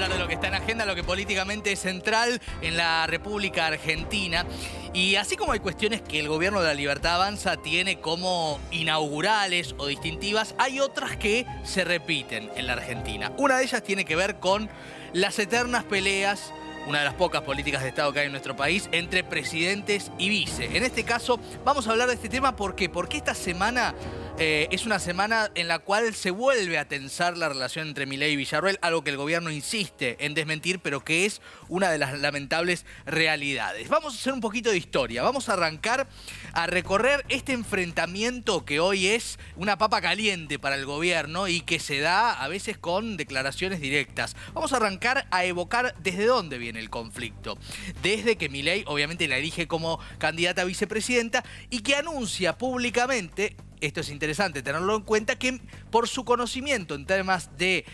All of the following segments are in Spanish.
hablar de lo que está en agenda, lo que políticamente es central en la República Argentina. Y así como hay cuestiones que el Gobierno de la Libertad Avanza tiene como inaugurales o distintivas, hay otras que se repiten en la Argentina. Una de ellas tiene que ver con las eternas peleas, una de las pocas políticas de Estado que hay en nuestro país, entre presidentes y vice. En este caso, vamos a hablar de este tema. ¿Por qué? Porque esta semana es una semana en la cual se vuelve a tensar la relación entre Milei y Villarruel, algo que el gobierno insiste en desmentir, pero que es una de las lamentables realidades. Vamos a hacer un poquito de historia. Vamos a arrancar a recorrer este enfrentamiento que hoy es una papa caliente para el gobierno y que se da a veces con declaraciones directas. Vamos a arrancar a evocar desde dónde viene el conflicto. Desde que Milei obviamente la elige como candidata a vicepresidenta y que anuncia públicamente, esto es interesante tenerlo en cuenta, que por su conocimiento en temas de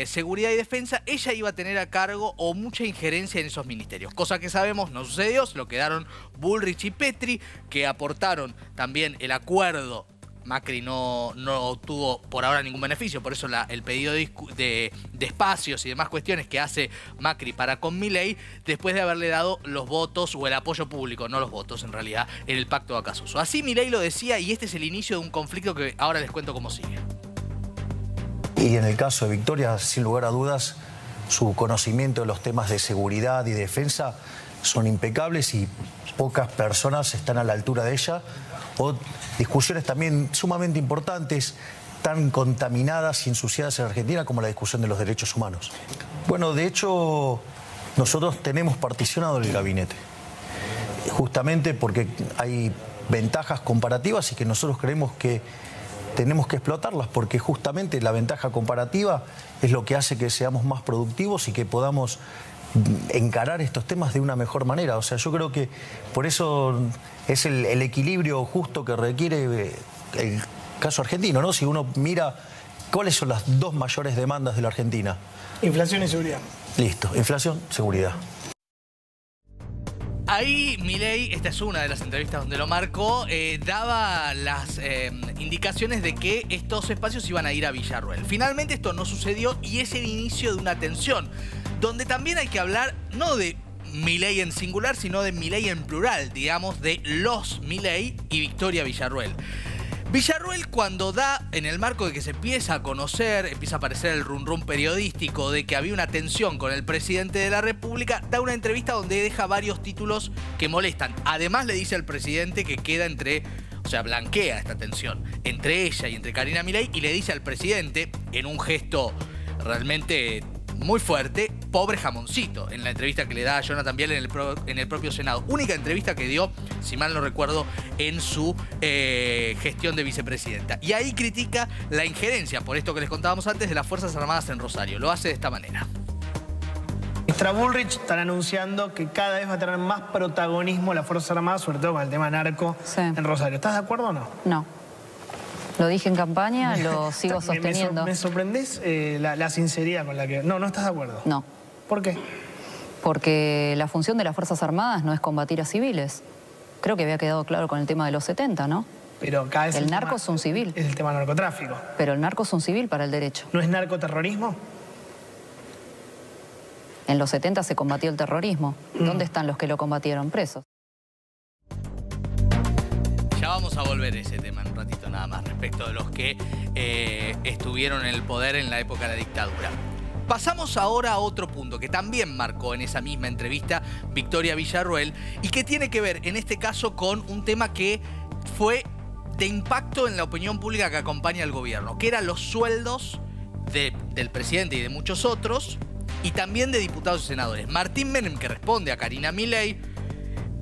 seguridad y defensa, ella iba a tener a cargo o mucha injerencia en esos ministerios. Cosa que sabemos no sucedió, se lo quedaron Bullrich y Petri, que aportaron también el acuerdo. Macri no obtuvo por ahora ningún beneficio, por eso el pedido de espacios y demás cuestiones que hace Macri para con Milei, después de haberle dado los votos o el apoyo público, no los votos en realidad, en el pacto de Acasuso. Así Milei lo decía y este es el inicio de un conflicto que ahora les cuento cómo sigue. Y en el caso de Victoria, sin lugar a dudas, su conocimiento de los temas de seguridad y defensa son impecables y pocas personas están a la altura de ella. O discusiones también sumamente importantes, tan contaminadas y ensuciadas en Argentina como la discusión de los derechos humanos. Bueno, de hecho, nosotros tenemos particionado el gabinete, justamente porque hay ventajas comparativas y que nosotros creemos que tenemos que explotarlas, porque justamente la ventaja comparativa es lo que hace que seamos más productivos y que podamos encarar estos temas de una mejor manera. O sea, yo creo que por eso es el equilibrio justo que requiere el caso argentino, ¿no? Si uno mira cuáles son las dos mayores demandas de la Argentina. Inflación y seguridad. Listo, inflación, seguridad. Ahí Milei, esta es una de las entrevistas donde lo marcó, daba las indicaciones de que estos espacios iban a ir a Villarruel. Finalmente esto no sucedió y es el inicio de una tensión, donde también hay que hablar no de Milei en singular, sino de Milei en plural, digamos, de los Milei y Victoria Villarruel. Villarruel, cuando da, en el marco de que se empieza a conocer, empieza a aparecer el rum periodístico de que había una tensión con el presidente de la República, da una entrevista donde deja varios títulos que molestan. Además le dice al presidente que queda blanquea esta tensión entre ella y entre Karina Milei y le dice al presidente, en un gesto realmente muy fuerte, pobre jamoncito, en la entrevista que le da a Jonathan Viale en el propio Senado. Única entrevista que dio, si mal no recuerdo, en su gestión de vicepresidenta. Y ahí critica la injerencia, por esto que les contábamos antes, de las Fuerzas Armadas en Rosario. Lo hace de esta manera. Ministra Bullrich están anunciando que cada vez va a tener más protagonismo las Fuerzas Armadas, sobre todo con el tema narco en Rosario. ¿Estás de acuerdo o no? No. Lo dije en campaña, lo sigo sosteniendo. Me sorprendés la sinceridad con la que... No estás de acuerdo. No. ¿Por qué? Porque la función de las Fuerzas Armadas no es combatir a civiles. Creo que había quedado claro con el tema de los 70, ¿no? Pero acá es el narco es un civil. Es el tema narcotráfico. Pero el narco es un civil para el derecho. ¿No es narcoterrorismo? En los 70 se combatió el terrorismo. ¿Dónde están los que lo combatieron? Presos. Ya vamos a volver a ese tema en un ratito nada más, respecto de los que estuvieron en el poder en la época de la dictadura. Pasamos ahora a otro punto que también marcó en esa misma entrevista Victoria Villarruel y que tiene que ver en este caso con un tema que fue de impacto en la opinión pública que acompaña al gobierno, que eran los sueldos del presidente y de muchos otros y también de diputados y senadores. Martín Menem, que responde a Karina Milei,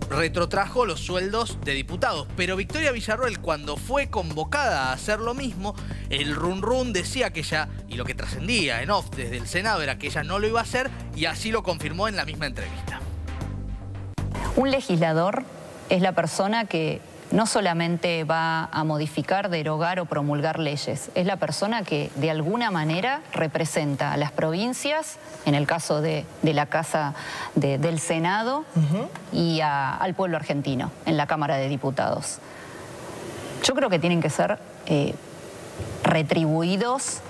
retrotrajo los sueldos de diputados, pero Victoria Villarruel, cuando fue convocada a hacer lo mismo, el run decía que ella, y lo que trascendía en off desde el Senado era que ella no lo iba a hacer, y así lo confirmó en la misma entrevista. Un legislador es la persona que no solamente va a modificar, derogar o promulgar leyes, es la persona que de alguna manera representa a las provincias, en el caso de la Casa del Senado, y al pueblo argentino, en la Cámara de Diputados. Yo creo que tienen que ser retribuidos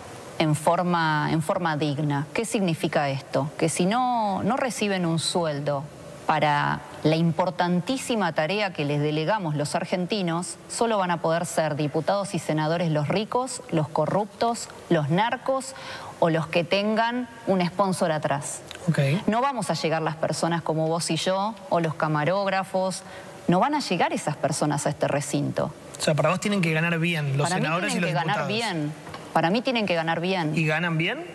en forma digna. ¿Qué significa esto? Que si no reciben un sueldo para la importantísima tarea que les delegamos los argentinos, solo van a poder ser diputados y senadores los ricos, los corruptos, los narcos o los que tengan un sponsor atrás. Okay. No vamos a llegar las personas como vos y yo, o los camarógrafos, no van a llegar esas personas a este recinto. O sea, para vos tienen que ganar bien los senadores y los diputados. Para mí tienen que ganar bien. Para mí tienen que ganar bien. ¿Y ganan bien?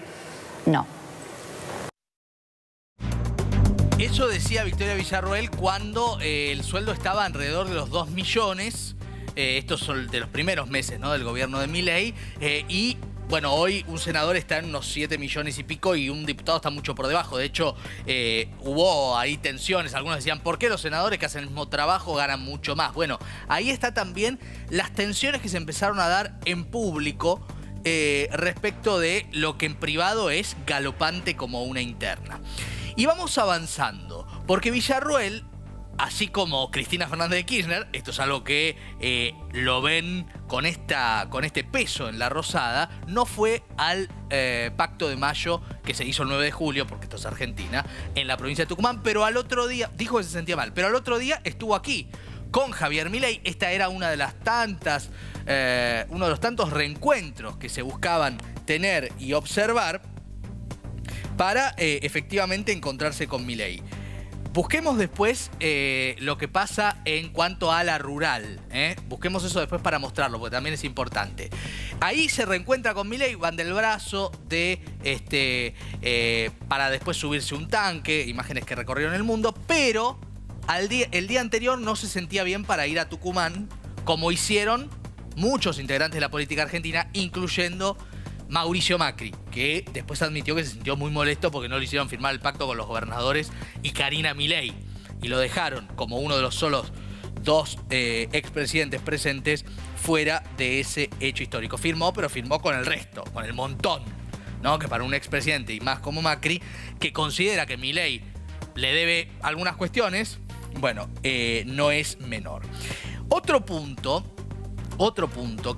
No. Eso decía Victoria Villarroel cuando el sueldo estaba alrededor de los 2 millones. Estos son de los primeros meses, ¿no?, del gobierno de Milei. Y bueno, hoy un senador está en unos 7 millones y pico y un diputado está mucho por debajo. De hecho, hubo ahí tensiones. Algunos decían, ¿por qué los senadores que hacen el mismo trabajo ganan mucho más? Bueno, ahí está también las tensiones que se empezaron a dar en público respecto de lo que en privado es galopante como una interna. Y vamos avanzando, porque Villarroel, así como Cristina Fernández de Kirchner, esto es algo que lo ven con este peso en la Rosada, no fue al Pacto de Mayo que se hizo el 9 de julio, porque esto es Argentina, en la provincia de Tucumán, pero al otro día, dijo que se sentía mal, pero al otro día estuvo aquí con Javier Milei. Esta era una de las tantas, uno de los tantos reencuentros que se buscaban tener y observar para efectivamente encontrarse con Milei. Busquemos después lo que pasa en cuanto a la rural. Busquemos eso después para mostrarlo, porque también es importante. Ahí se reencuentra con Milei, van del brazo de para después subirse un tanque, imágenes que recorrieron el mundo, pero el día anterior no se sentía bien para ir a Tucumán, como hicieron muchos integrantes de la política argentina, incluyendo Mauricio Macri, que después admitió que se sintió muy molesto porque no le hicieron firmar el pacto con los gobernadores y Karina Milei, y lo dejaron como uno de los solos 2 expresidentes presentes fuera de ese hecho histórico. Firmó, pero firmó con el resto, con el montón, ¿no? Que para un expresidente, y más como Macri, que considera que Milei le debe algunas cuestiones, bueno, no es menor. Otro punto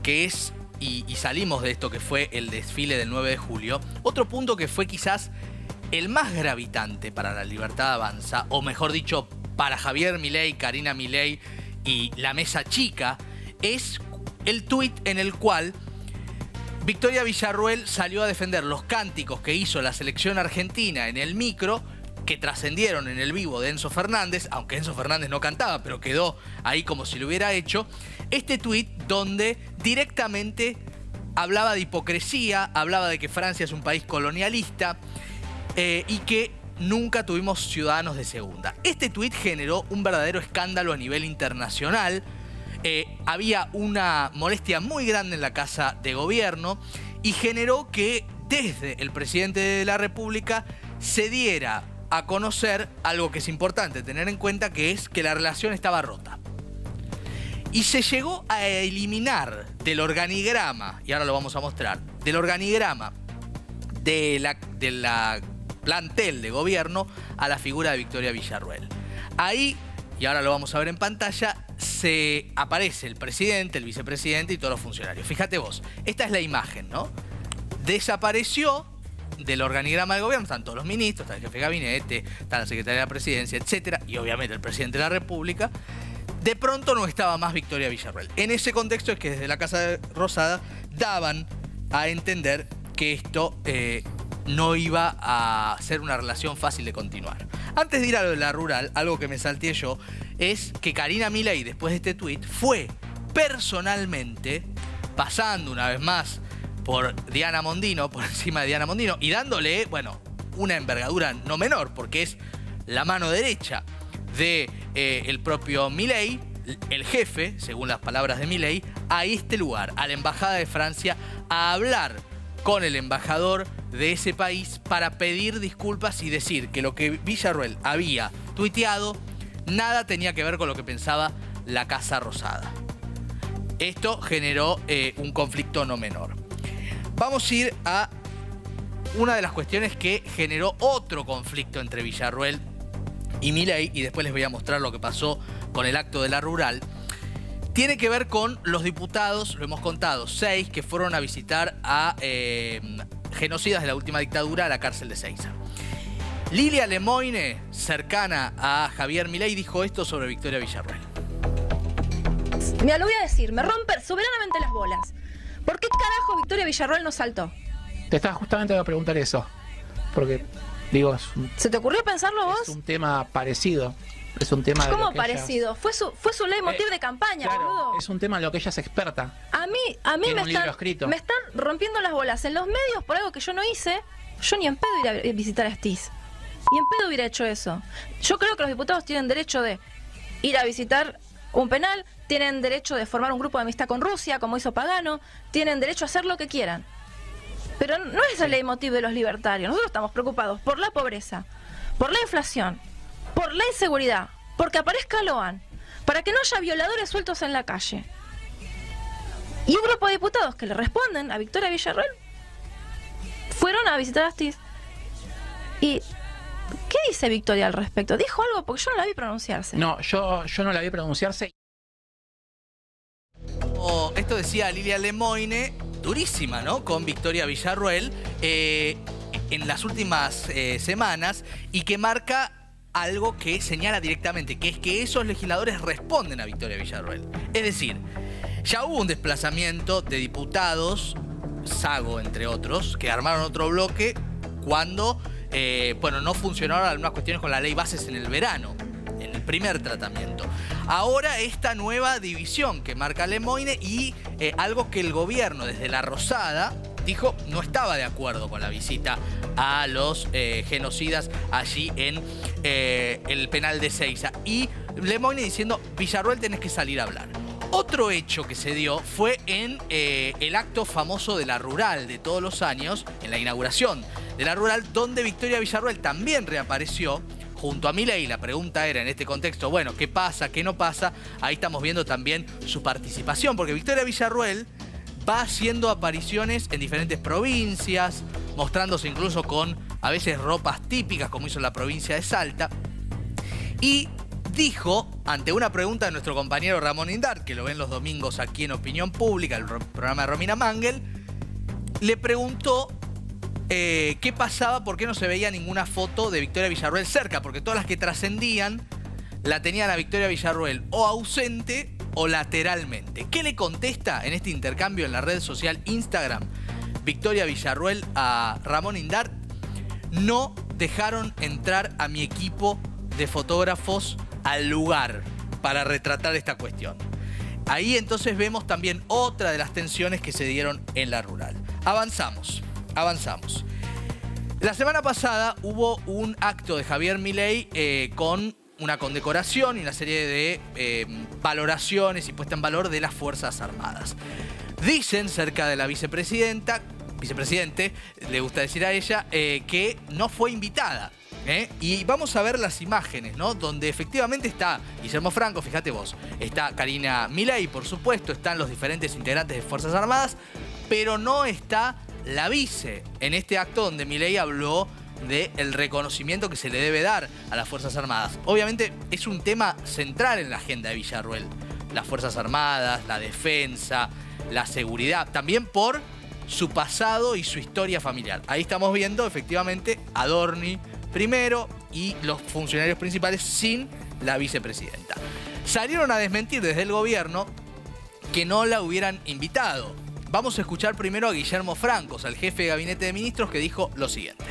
que es, y salimos de esto que fue el desfile del 9 de julio, otro punto que fue quizás el más gravitante para La Libertad Avanza, o mejor dicho, para Javier Milei, Karina Milei y la mesa chica, es el tuit en el cual Victoria Villarroel salió a defender los cánticos que hizo la selección argentina en el micro, que trascendieron en el vivo de Enzo Fernández, aunque Enzo Fernández no cantaba, pero quedó ahí como si lo hubiera hecho. Este tuit donde directamente hablaba de hipocresía, hablaba de que Francia es un país colonialista y que nunca tuvimos ciudadanos de segunda. Este tuit generó un verdadero escándalo a nivel internacional. Había una molestia muy grande en la Casa de Gobierno y generó que desde el presidente de la República se diera a conocer algo que es importante tener en cuenta, que es que la relación estaba rota. Y se llegó a eliminar del organigrama, y ahora lo vamos a mostrar, del organigrama de la plantel de gobierno a la figura de Victoria Villarroel. Ahí, y ahora lo vamos a ver en pantalla, se aparece el presidente, el vicepresidente y todos los funcionarios. Fíjate vos, esta es la imagen, ¿no? Desapareció del organigrama del gobierno, están todos los ministros, está el jefe de gabinete, está la secretaria de la presidencia, etcétera, y obviamente el presidente de la República. De pronto no estaba más Victoria Villarroel. En ese contexto es que desde la Casa Rosada daban a entender que esto no iba a ser una relación fácil de continuar. Antes de ir a lo de la rural, algo que me salteé yo es que Karina Milei, después de este tuit, fue personalmente pasando una vez más por Diana Mondino, por encima de Diana Mondino, y dándole, bueno, una envergadura no menor, porque es la mano derecha de el propio Milei, el jefe, según las palabras de Milei, a este lugar, a la Embajada de Francia, a hablar con el embajador de ese país para pedir disculpas y decir que lo que Villarroel había tuiteado nada tenía que ver con lo que pensaba la Casa Rosada. Esto generó un conflicto no menor. Vamos a ir a una de las cuestiones que generó otro conflicto entre Villarroel y Milei, y después les voy a mostrar lo que pasó con el acto de la rural. Tiene que ver con los diputados, lo hemos contado, 6 que fueron a visitar a genocidas de la última dictadura a la cárcel de Seiza. Lilia Lemoine, cercana a Javier Milei, dijo esto sobre Victoria Villarroel. Mira, lo voy a decir, me rompe soberanamente las bolas. ¿Por qué carajo Victoria Villarroel no saltó? Te estaba justamente a preguntar eso, porque, digo, ¿Se te ocurrió pensarlo vos? Es un tema parecido. Es un tema de ¿Cómo lo que parecido? Fue su leitmotiv de campaña, claro, boludo. es un tema en lo que ella es experta. A mí me están rompiendo las bolas en los medios por algo que yo no hice. Yo ni en pedo ir a visitar a Astiz. Ni en pedo hubiera hecho eso. Yo creo que los diputados tienen derecho de ir a visitar un penal, tienen derecho de formar un grupo de amistad con Rusia, como hizo Pagano, tienen derecho a hacer lo que quieran. Pero no es el leitmotiv de los libertarios. Nosotros estamos preocupados por la pobreza, por la inflación, por la inseguridad, porque aparezca Loan, para que no haya violadores sueltos en la calle. Y un grupo de diputados que le responden a Victoria Villarroel fueron a visitar a Astiz. ¿Y qué dice Victoria al respecto? ¿Dijo algo? Porque yo no la vi pronunciarse. No, yo no la vi pronunciarse. Esto decía Lilia Lemoine, durísima, ¿no? Con Victoria Villarroel en las últimas semanas, y que marca algo que señala directamente, que es que esos legisladores responden a Victoria Villarroel. Es decir, ya hubo un desplazamiento de diputados, Sago entre otros, que armaron otro bloque cuando, bueno, no funcionaron algunas cuestiones con la ley bases en el verano, en el primer tratamiento. Ahora esta nueva división que marca Lemoine y algo que el gobierno desde la Rosada dijo no estaba de acuerdo con la visita a los genocidas allí en el penal de Seiza. Y Lemoine diciendo, Villarroel tenés que salir a hablar. Otro hecho que se dio fue en el acto famoso de la Rural de todos los años, en la inauguración de la Rural, donde Victoria Villarroel también reapareció junto a Milei. La pregunta era en este contexto, bueno, ¿qué pasa? ¿Qué no pasa? Ahí estamos viendo también su participación, porque Victoria Villarroel va haciendo apariciones en diferentes provincias, mostrándose incluso con a veces ropas típicas, como hizo en la provincia de Salta. Y dijo, ante una pregunta de nuestro compañero Ramón Indart, que lo ven los domingos aquí en Opinión Pública, el programa de Romina Mangel, le preguntó qué pasaba, por qué no se veía ninguna foto de Victoria Villarroel cerca, porque todas las que trascendían la tenían a Victoria Villarroel o ausente o lateralmente. ¿Qué le contesta en este intercambio en la red social Instagram Victoria Villarroel a Ramón Indart? No dejaron entrar a mi equipo de fotógrafos al lugar para retratar esta cuestión. Ahí entonces vemos también otra de las tensiones que se dieron en la Rural. Avanzamos. La semana pasada hubo un acto de Javier Milei con una condecoración y una serie de valoraciones y puesta en valor de las Fuerzas Armadas. Dicen cerca de la vicepresidente, le gusta decir a ella, que no fue invitada. Y vamos a ver las imágenes, ¿no? Donde efectivamente está Guillermo Franco, fíjate vos, está Karina Milei, por supuesto, están los diferentes integrantes de Fuerzas Armadas, pero no está la vice en este acto donde Milei habló del reconocimiento que se le debe dar a las Fuerzas Armadas. Obviamente es un tema central en la agenda de Villarroel. Las Fuerzas Armadas, la defensa, la seguridad, también por su pasado y su historia familiar. Ahí estamos viendo efectivamente a Dorni primero y los funcionarios principales sin la vicepresidenta. Salieron a desmentir desde el gobierno que no la hubieran invitado. Vamos a escuchar primero a Guillermo Franco, al jefe de gabinete de ministros, que dijo lo siguiente.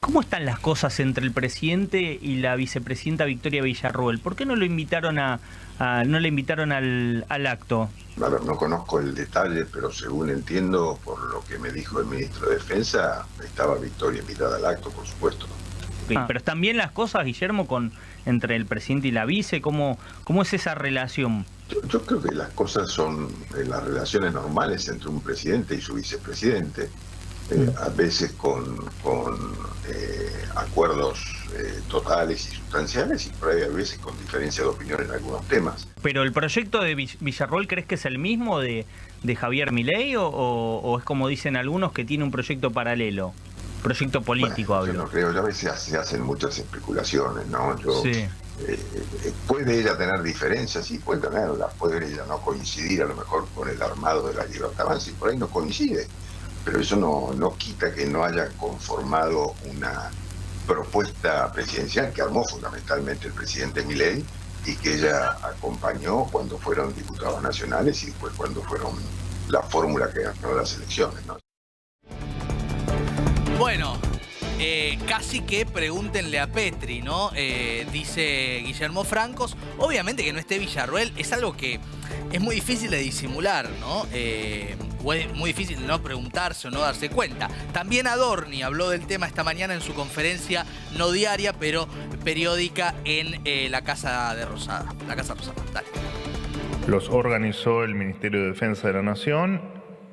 ¿Cómo están las cosas entre el presidente y la vicepresidenta Victoria Villarroel? ¿Por qué no lo invitaron no le invitaron al acto? A ver, no conozco el detalle, pero según entiendo, por lo que me dijo el ministro de Defensa, estaba Victoria invitada al acto, por supuesto. Okay, pero ¿están bien las cosas, Guillermo, entre el presidente y la vice? ¿Cómo es esa relación? Yo creo que las cosas son las relaciones normales entre un presidente y su vicepresidente. A veces con acuerdos totales y sustanciales, y por ahí a veces con diferencia de opinión en algunos temas. ¿Pero el proyecto de Villarroel crees que es el mismo de Javier Milei o es como dicen algunos que tiene un proyecto paralelo? Proyecto político, bueno, yo no creo, a veces se hacen muchas especulaciones, ¿no? Sí. ¿Puede ella tener diferencias? Sí, puede tenerlas. Puede ella no coincidir a lo mejor con el armado de la Libertad Avanza, y por ahí no coincide. pero eso no quita que no haya conformado una propuesta presidencial que armó fundamentalmente el presidente Milei y que ella acompañó cuando fueron diputados nacionales y después cuando fueron la fórmula que ganó las elecciones, ¿no? Bueno, casi que pregúntenle a Petri, ¿no? Dice Guillermo Francos. Obviamente que no esté Villarruel es algo que es muy difícil de disimular, ¿no? O es muy difícil de no preguntarse o no darse cuenta. También Adorni habló del tema esta mañana en su conferencia no diaria, pero periódica en la Casa de Rosada. La Casa Rosada, dale. Los organizó el Ministerio de Defensa de la Nación,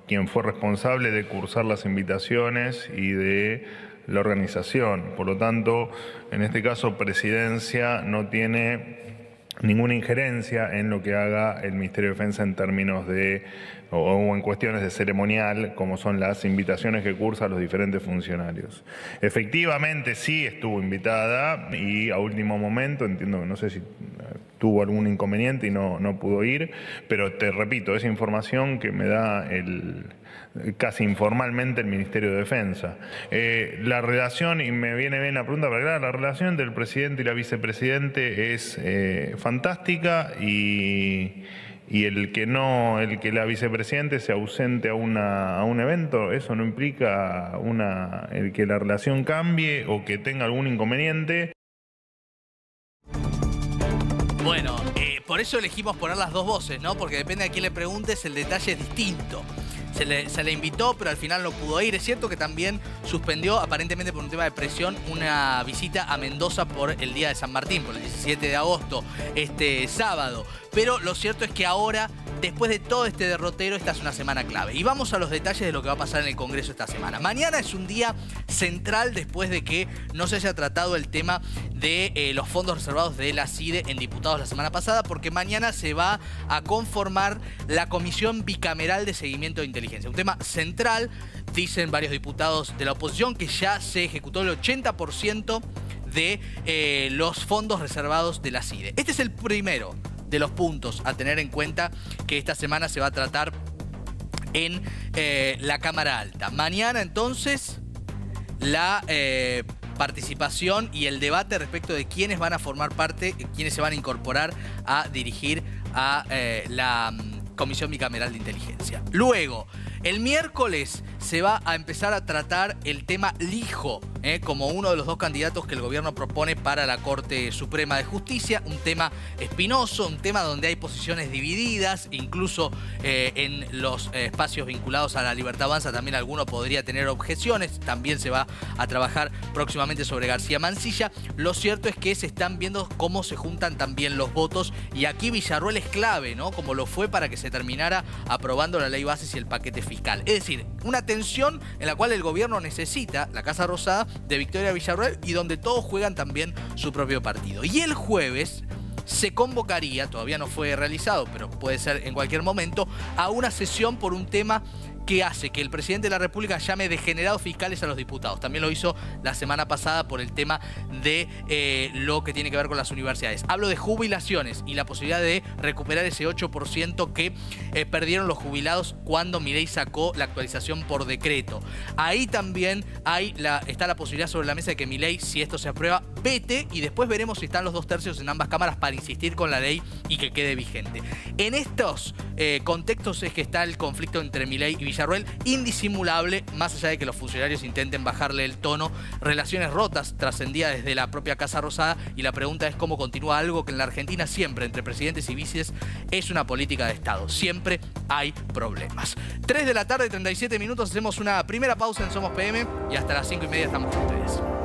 quien fue responsable de cursar las invitaciones y de la organización. Por lo tanto, en este caso, Presidencia no tiene ninguna injerencia en lo que haga el Ministerio de Defensa en términos de, o en cuestiones de ceremonial, como son las invitaciones que cursan los diferentes funcionarios. Efectivamente, sí estuvo invitada y a último momento, entiendo que no sé si tuvo algún inconveniente y no pudo ir, pero te repito, es información que me da casi informalmente el Ministerio de Defensa. La relación, y me viene bien la pregunta, pero claro, la relación del presidente y la vicepresidente es fantástica y el que la vicepresidente se ausente a un evento, eso no implica el que la relación cambie o que tenga algún inconveniente. Bueno, por eso elegimos poner las dos voces, ¿no? Porque depende a quién le preguntes, el detalle es distinto. Se le invitó, pero al final no pudo ir. Es cierto que también suspendió, aparentemente por un tema de presión, una visita a Mendoza por el Día de San Martín, por el 17 de agosto, este sábado. Pero lo cierto es que ahora, después de todo este derrotero, esta es una semana clave. Y vamos a los detalles de lo que va a pasar en el Congreso esta semana. Mañana es un día central después de que no se haya tratado el tema de los fondos reservados de la CIDE en diputados la semana pasada, porque mañana se va a conformar la Comisión Bicameral de Seguimiento de Inteligencia. Un tema central, dicen varios diputados de la oposición, que ya se ejecutó el 80% de los fondos reservados de la CIDE. Este es el primero de los puntos a tener en cuenta que esta semana se va a tratar en la Cámara Alta. Mañana entonces la participación y el debate respecto de quiénes van a formar parte, quiénes se van a incorporar a dirigir a la Comisión Bicameral de Inteligencia. Luego, el miércoles se va a empezar a tratar el tema Lijo, como uno de los dos candidatos que el gobierno propone para la Corte Suprema de Justicia. Un tema espinoso, un tema donde hay posiciones divididas, incluso en los espacios vinculados a la Libertad Avanza también alguno podría tener objeciones. También se va a trabajar próximamente sobre García Mansilla. Lo cierto es que se están viendo cómo se juntan también los votos y aquí Villarruel es clave, ¿no? Como lo fue para que se terminara aprobando la ley bases y el paquete fiscal. Es decir, una tensión en la cual el gobierno necesita, la Casa Rosada, de Victoria Villarruel y donde todos juegan también su propio partido. Y el jueves se convocaría, todavía no fue realizado, pero puede ser en cualquier momento, a una sesión por un tema que hace que el presidente de la República llame degenerados fiscales a los diputados. También lo hizo la semana pasada por el tema de lo que tiene que ver con las universidades. Hablo de jubilaciones y la posibilidad de recuperar ese 8% que perdieron los jubilados cuando Milei sacó la actualización por decreto. Ahí también está la posibilidad sobre la mesa de que Milei, si esto se aprueba, vete y después veremos si están los 2/3 en ambas cámaras para insistir con la ley y que quede vigente. En estos contextos es que está el conflicto entre Milei y Villarruel, indisimulable, más allá de que los funcionarios intenten bajarle el tono, relaciones rotas trascendidas desde la propia Casa Rosada, y la pregunta es cómo continúa algo que en la Argentina siempre, entre presidentes y vices, es una política de Estado. Siempre hay problemas. 3 de la tarde, 37 minutos, hacemos una primera pausa en Somos PM y hasta las 5:30 estamos con ustedes.